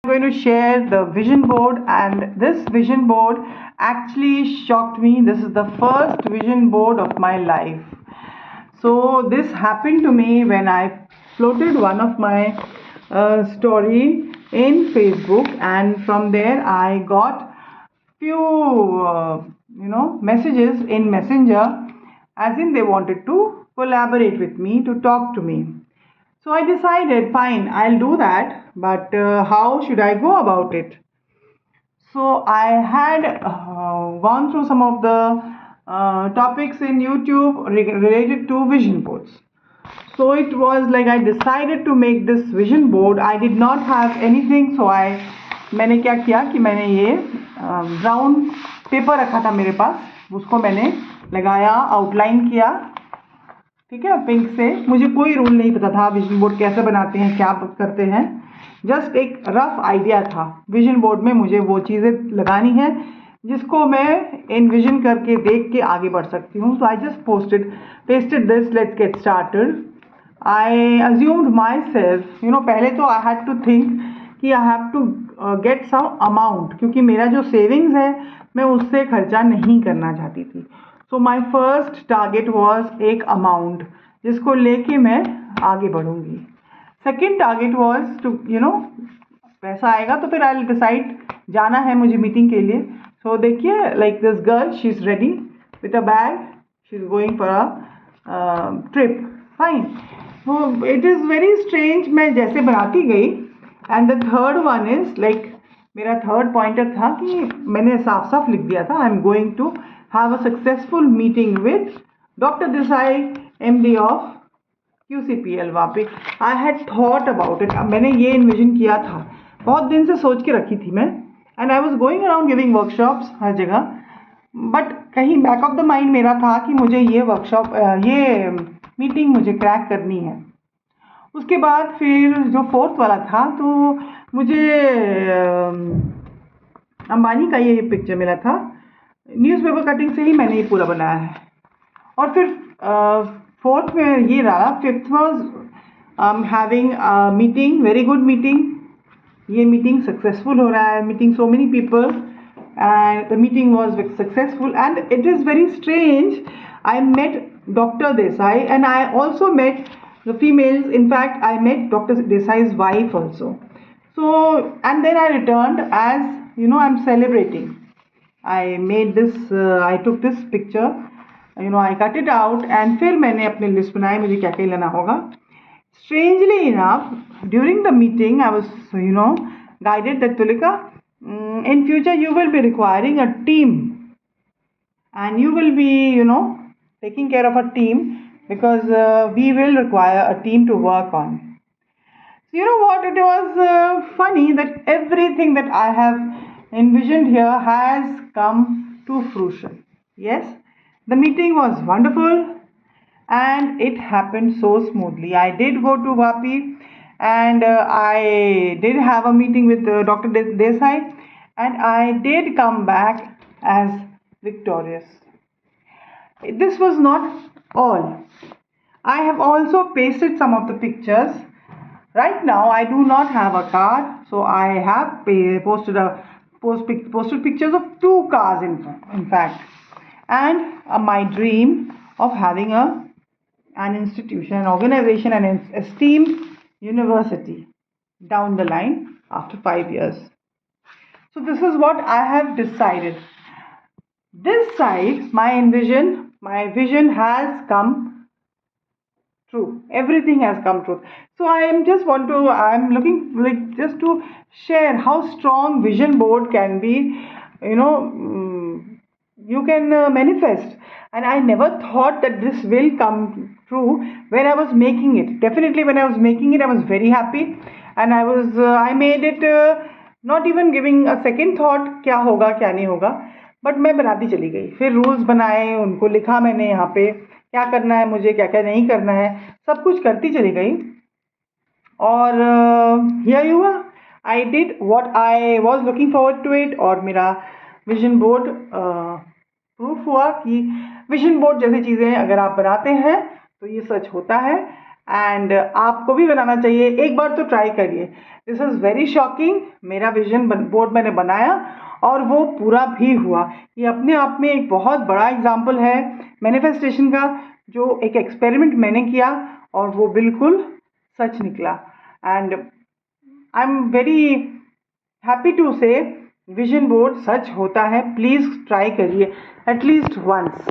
going to share the vision board, and this vision board actually shocked me. This is the first vision board of my life. So this happened to me when I floated one of my story in Facebook, and from there I got few messages in Messenger, as in they wanted to collaborate with me, to talk to me. So I decided, fine, I'll do that, but how should I go about it? So I had gone through some of the topics in YouTube related to vision boards. So it was like I decided to make this vision board. I did not have anything, so मैंने क्या किया कि मैंने ये brown paper रखा था मेरे पास, उसको मैंने लगाया, आउटलाइन किया, ठीक है, पिंक से. मुझे कोई रूल नहीं पता था विजन बोर्ड कैसे बनाते हैं, क्या करते हैं. जस्ट एक रफ आइडिया था. विजन बोर्ड में मुझे वो चीज़ें लगानी है जिसको मैं एनविजन करके देख के आगे बढ़ सकती हूँ. So I just pasted this. Let's get started. I assumed myself, पहले तो आई हैड टू थिंक कि I have to get some amount, क्योंकि मेरा जो सेविंग्स है मैं उससे खर्चा नहीं करना चाहती थी. सो माई फर्स्ट टारगेट वॉज एक अमाउंट जिसको लेके मैं आगे बढ़ूँगी. सेकेंड टारगेट वॉज टू पैसा आएगा तो फिर आई डिसाइड जाना है मुझे मीटिंग के लिए. सो देखिए, like this girl, she is ready with a bag, she is going for a trip. Fine. वो इट इज़ वेरी स्ट्रेंज. मैं जैसे बनाती गई, and the third one is like, मेरा थर्ड पॉइंटर था कि मैंने साफ साफ लिख दिया था, I am going to have a successful meeting with doctor Desai, MD of QCPL Vapi. I had thought about it. मैंने ये इन्विजन किया था, बहुत दिन से सोच के रखी थी मैं, and I was going around giving workshops हर जगह. बट कहीं बैक ऑफ द माइंड मेरा था कि मुझे ये वर्कशॉप, ये मीटिंग मुझे क्रैक करनी है. उसके बाद फिर जो फोर्थ वाला था, तो मुझे अंबानी का ये पिक्चर मिला था. न्यूज़पेपर कटिंग से ही मैंने ये पूरा बनाया है. और फिर फोर्थ में ये रहा. Fifth was having meeting, very good meeting. ये मीटिंग सक्सेसफुल हो रहा है, meeting so many people, and the meeting was successful. And it is very strange. I met doctor Desai, and I also met the females. In fact, I met Dr. Desai's wife also. So, and then I returned, as I'm celebrating. I made this, I took this picture, I cut it out, and फिर मैंने अपनी list बनाई मुझे क्या क्या लेना होगा. Strangely enough, during the meeting, I was, guided that Tulika, in future you will be requiring a team, and you will be, taking care of a team, because we will require a team to work on. So you know what, it was funny that everything that I have envisioned here has come to fruition. Yes, the meeting was wonderful and it happened so smoothly. I did go to Vapi, and I did have a meeting with Dr. Desai, and I did come back as victorious. This was not all. I have also pasted some of the pictures. Right now I do not have a card, so I have posted pictures of 2 cars in fact, and my dream of having an institution, an organization, an esteemed university down the line after 5 years. So this is what I have decided. This side, my vision has come true. Everything has come true. So I'm looking like just to share how strong vision board can be. You can manifest, and I never thought that this will come true when I was making it. Definitely when I was making it, I was very happy, and I made it not even giving a second thought क्या होगा क्या नहीं होगा, but मैं बनाती चली गई. फिर रूल्स बनाए, उनको लिखा मैंने यहाँ पे क्या करना है मुझे, क्या क्या नहीं करना है, सब कुछ करती चली गई. और here you are, I did what I was looking forward to it. और मेरा विजन बोर्ड प्रूफ हुआ कि विजन बोर्ड जैसी चीज़ें अगर आप बनाते हैं तो ये सच होता है. एंड आपको भी बनाना चाहिए, एक बार तो ट्राई करिए। This is very shocking. मेरा विजन बोर्ड मैंने बनाया और वो पूरा भी हुआ। ये अपने आप में एक बहुत बड़ा एग्जाम्पल है मैनिफेस्टेशन का, जो एक एक्सपेरिमेंट मैंने किया और वो बिल्कुल सच निकला। And I am very happy to say vision board सच होता है। प्लीज़ ट्राई करिए एटलीस्ट वंस।